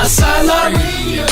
Masala Radio.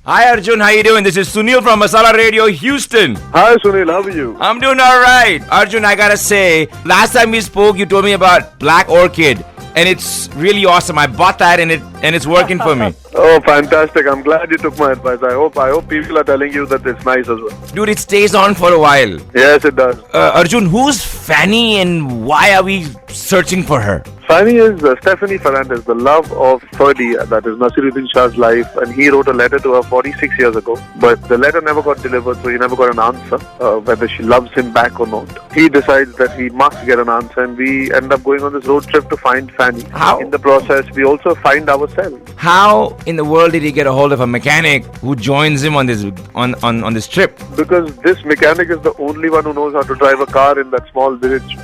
Hi Arjun, how you doing? This is Sunil from Masala Radio, Houston. Hi Sunil, how are you? I'm doing alright. Arjun, I gotta say, last time we spoke, you told me about Black Orchid. And it's really awesome. I bought that and it's working for me. Oh, fantastic. I'm glad you took my advice. I hope people are telling you that it's nice as well. Dude, it stays on for a while. Yes, it does. Arjun, who's Fanny and why are we searching for her? Fanny is Stephanie Fernandez, the love of Ferdy, that is Nasiruddin Shah's life, and he wrote a letter to her 46 years ago. But the letter never got delivered, so he never got an answer, whether she loves him back or not. He decides that he must get an answer, and we end up going on this road trip to find Fanny. How? In the process, we also find ourselves. How in the world did he get a hold of a mechanic who joins him on this on this trip? Because this mechanic is the only one who knows how to drive a car in that small village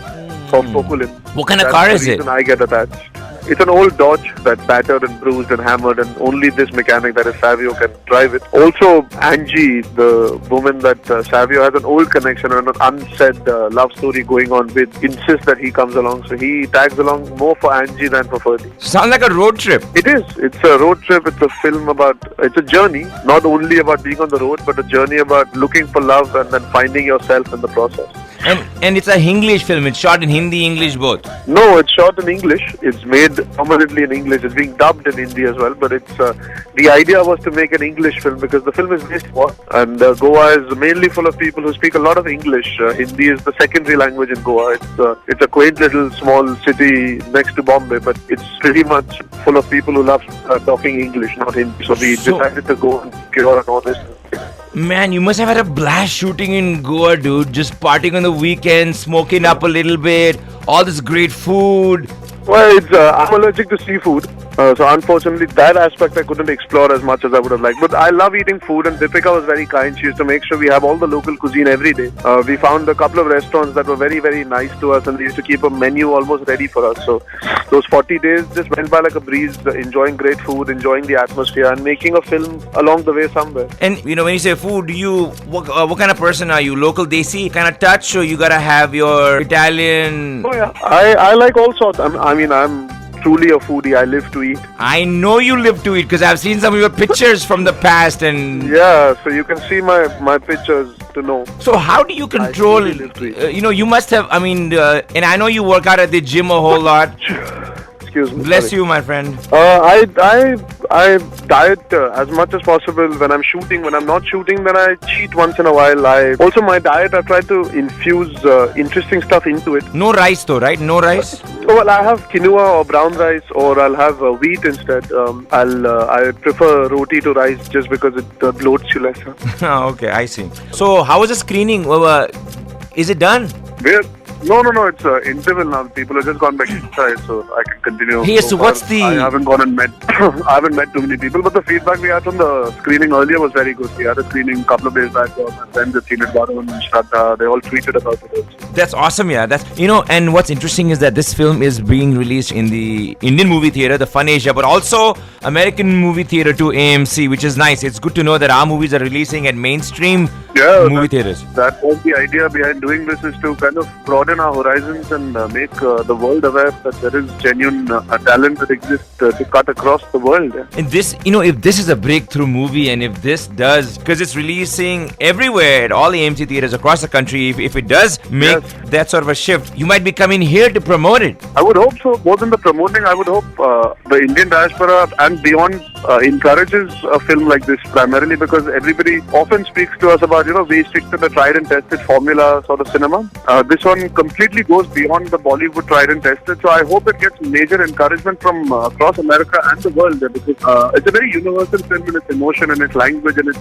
of Pokulin. What kind of car is it? That's the reason I get attached. It's an old Dodge that's battered and bruised and hammered, and only this mechanic, that is Savio, can drive it. Also, Angie, the woman that Savio has an old connection and an unsaid love story going on with, insists that he comes along. So he tags along more for Angie than for Ferdy. Sounds like a road trip. It is. It's a road trip. It's a film it's a journey, not only about being on the road, but a journey about looking for love and then finding yourself in the process. And it's a English film. It's shot in Hindi, English both. No, it's shot in English. It's made prominently in English. It's being dubbed in Hindi as well. But it's the idea was to make an English film because the film is based in Goa, and Goa is mainly full of people who speak a lot of English. Hindi is the secondary language in Goa. It's a quaint little small city next to Bombay, but it's pretty much full of people who love talking English, not Hindi. So we decided to go and cure and all this. Man, you must have had a blast shooting in Goa, dude. Just partying on the weekend, smoking up a little bit, all this great food. Well, I'm allergic to seafood. So unfortunately, that aspect I couldn't explore as much as I would have liked. But I love eating food, and Deepika was very kind. She used to make sure we have all the local cuisine every day. We found a couple of restaurants that were very, very nice to us, and they used to keep a menu almost ready for us. So those 40 days just went by like a breeze, enjoying great food, enjoying the atmosphere, and making a film along the way somewhere. And you know, when you say food, what kind of person are you? Local desi kind of touch, or you gotta have your Italian? Oh yeah, I like all sorts. I'm truly a foodie. I live to eat. I know you live to eat because I've seen some of your pictures from the past and... Yeah, so you can see my pictures to know. So how do you control... I truly live to eat. You must have... and I know you work out at the gym a whole lot. Excuse me. Bless sorry. you, my friend. I diet as much as possible when I'm shooting. When I'm not shooting, then I cheat once in a while. Also, my diet, I try to infuse interesting stuff into it. No rice though, right? No rice? Well, I have quinoa or brown rice, or I'll have wheat instead. I prefer roti to rice just because it bloats you less. Okay, I see. So how was the screening? Is it done? No, it's interval now. People have just gone back inside, so I can continue. Hey, so what's the... I haven't gone and met... I haven't met too many people, but the feedback we had from the screening earlier was very good. We had a screening a couple of days back. My friends have seen it, Varun and Shraddha. They all tweeted about it also. That's awesome, yeah. And what's interesting is that this film is being released in the Indian movie theater, the Fun Asia, but also American movie theater to AMC, which is nice. It's good to know that our movies are releasing at mainstream movie theaters. That was the idea behind doing this, is to kind of broaden our horizons and make the world aware that there is genuine talent that exists to cut across the world. And this, if this is a breakthrough movie, and if this does, because it's releasing everywhere at all the AMC theaters across the country, if it does make that sort of a shift, you might be coming here to promote it. I would hope so. More than the promoting, I would hope the Indian diaspora and beyond encourages a film like this, primarily because everybody often speaks to us about, we stick to the tried and tested formula sort of cinema. This one completely goes beyond the Bollywood tried and tested. So I hope it gets major encouragement from across America and the world, because it's a very universal film in its emotion and its language and its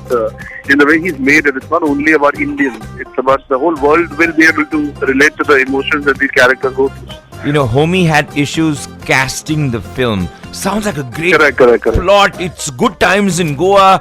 in the way he's made it. It's not only about Indians. It's about the whole world will be able to relate to the emotions that these characters go through. Homie had issues casting the film. Sounds like a great correct. plot. It's good times in Goa.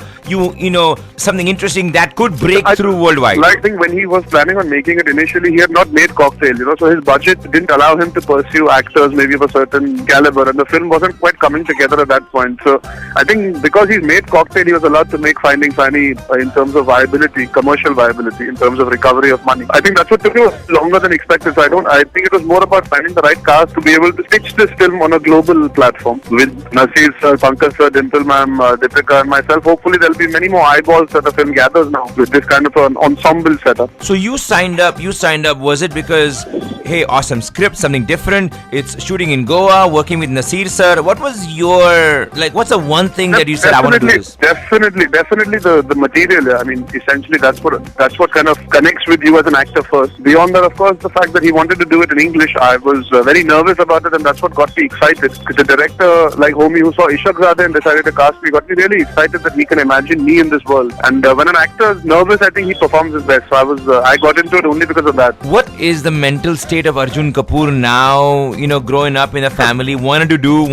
something interesting that could break through worldwide. Like, I think when he was planning on making it initially, he had not made Cocktail, so his budget didn't allow him to pursue actors maybe of a certain caliber, and the film wasn't quite coming together at that point. So I think because he's made Cocktail, he was allowed to make Finding Fanny in terms of viability, commercial viability, in terms of recovery of money. I think that's what took him longer than expected. So I think it was more about finding the right cast to be able to pitch this film on a global platform with Nasir sir, Pankaj sir, Dimple ma'am, Deepika and myself. Hopefully there'll be many more eyeballs that the film gathers now with this kind of an ensemble setup. So you signed up. Was it because, hey, awesome script, something different, it's shooting in Goa, working with Nasir sir? What was your, what's the one thing that you said, I want to do this? Definitely the material. I mean, essentially that's what kind of connects with you as an actor first. Beyond that, of course, the fact that he wanted to do it in English, I was very nervous about it, and that's what got me excited. The director, like homie who saw Ishaqzadeh and decided to cast me, got me really excited that he can imagine me in this world. And when an actor is nervous, I think he performs his best. So I got into it only because of that. What is the mental state of Arjun Kapoor now? Growing up in a family, wanted to do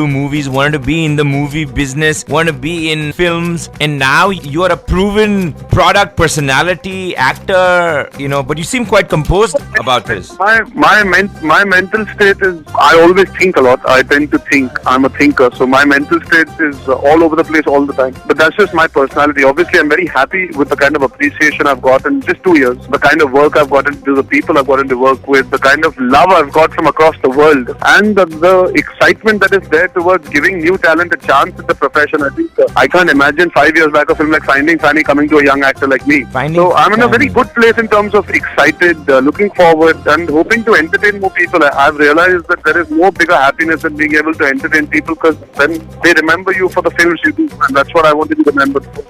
movies, wanted to be in the movie business, wanted to be in films, and now you are a proven product personality actor. But you seem quite composed about this. My mental state is, I always think a lot. I tend to think. I'm a thinker, so my mental state is all over the place all the time. But that's just my personality. Obviously, I'm very happy with the kind of appreciation I've got in just 2 years, the kind of work I've gotten to do, the people I've gotten to work with, the kind of love I've got from across the world, and the excitement that is there towards giving new talent a chance in the profession. I think I can't imagine 5 years back a film like Finding Fanny coming to a young actor like me. So I'm in a very good place in terms of excited, looking forward, and hoping to entertain more people. I've realized that there is no bigger happiness than being able to entertain people, because then they remember you for the films you do, and that's what I want to be remembered for.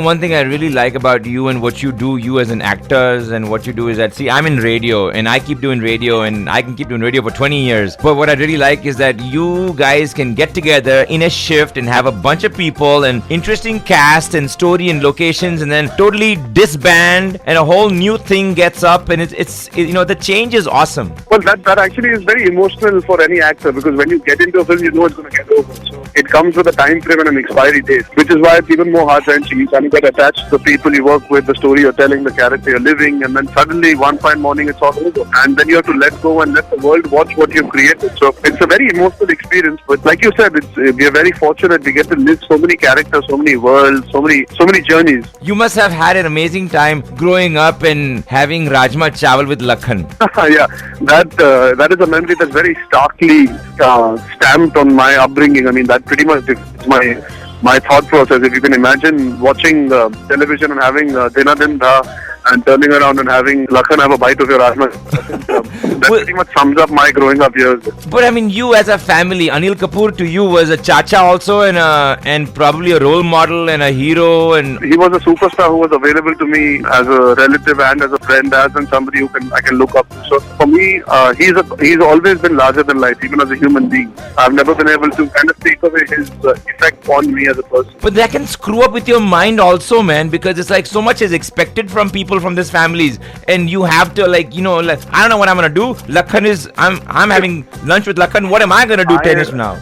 One thing I really like about you and what you do, you as an actor, and what you do is that, see, I'm in radio and I keep doing radio and I can keep doing radio for 20 years. But what I really like is that you guys can get together in a shift and have a bunch of people and interesting cast and story and locations, and then totally disband and a whole new thing gets up, and it's the change is awesome. Well, that actually is very emotional for any actor, because when you get into a film, you know it's going to get over. So it comes with a time frame and an expiry date, which is why it's even more heart-wrenching. You kind of get attached to the people you work with, the story you're telling, the character you're living, and then suddenly one fine morning it's all over, and then you have to let go and let the world watch what you've created. So it's a very emotional experience. But like you said, we are very fortunate. We get to live so many characters, so many worlds, so many journeys. You must have had an amazing time growing up and having Rajma Chawal with Lakhan. Yeah, that is a memory that's very starkly stamped on my upbringing. I mean, that pretty much is my thought process. If you can imagine watching television and having Dina Din Dha and turning around and having Lakhan have a bite of your Rajma, that pretty much sums up my growing up years. But I mean, you as a family, Anil Kapoor to you was a chacha also, and probably a role model and a hero, and he was a superstar who was available to me as a relative and as a friend, and somebody who I can look up to. So for me, he's always been larger than life, even as a human being. I've never been able to kind of take away his effect on me as a person. But that can screw up with your mind also, man, because it's like so much is expected from people from these families, and you have to I don't know what I'm gonna do. Lakhan is I'm having lunch with Lakhan. What am I gonna do 10 years from now?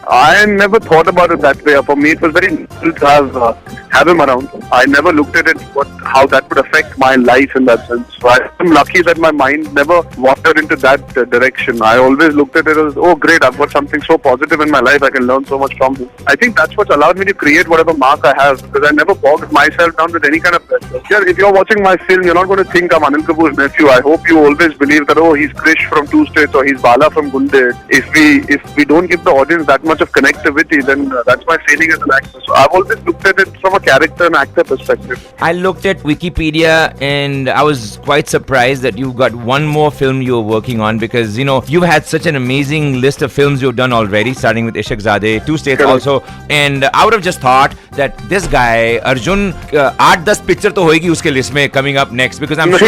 I never thought about it that way. For me, it was very natural to have him around. I never looked at it how that would affect my life in that sense. So I'm lucky that my mind never wandered into that direction. I always looked at it as, oh great, I've got something so positive in my life, I can learn so much from this. I think that's what's allowed me to create whatever mark I have, because I never bogged myself down with any kind of pressure. Yeah, if you're watching my film, you're not going to think I'm Anil Kapoor's nephew. I hope you always believe that, oh, he's Krish from 2 States or he's Bala from Gunde. If we don't give the audience that much of connectivity, then that's my feeling as an actor. So I've always looked at it from a character and actor perspective. I looked at Wikipedia and I was quite surprised that you've got one more film you're working on, because you've had such an amazing list of films you've done already, starting with Ishaqzadeh, 2 States also, and I would have just thought that this guy Arjun 8-10 picture to hoegi uske list mein coming up next, because I'm sure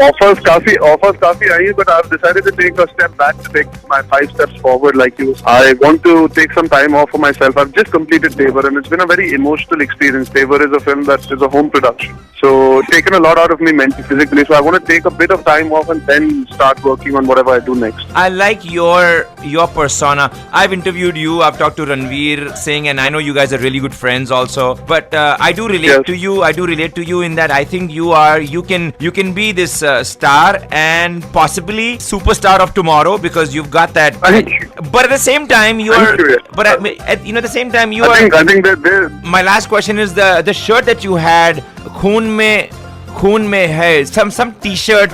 offers काफी आई हैं, but I've decided to take a step back to take my 5 steps forward like you. I want to take some time off for myself. I've just completed Tevar and it's been a very emotional experience. Tevar is a film that is a home production. So taken a lot out of me mentally, physically. So I want to take a bit of time off and then start working on whatever I do next. I like your persona. I've interviewed you. I've talked to Ranveer Singh, and I know you guys are really good friends also. But I do relate to you. I do relate to you in that I think you can be this star and possibly superstar of tomorrow because you've got that. But at the same time, you are. But at the same time, you are. I think that my last question is the shirt that you had, Khoon mein hai, some T-shirt,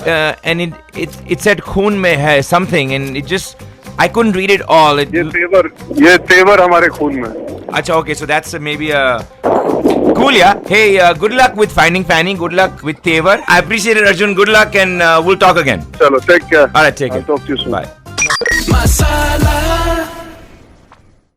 and it said Khoon mein hai something, and it just I couldn't read it all. ये तेवर हमारे खून में. Acha, okay, so that's maybe a cool, yeah. Hey, good luck with Finding Fanny. Good luck with Tevar. I appreciate it, Arjun. Good luck, and we'll talk again. Chalo, take care. All right, take care. I'll talk to you soon. Bye. Masala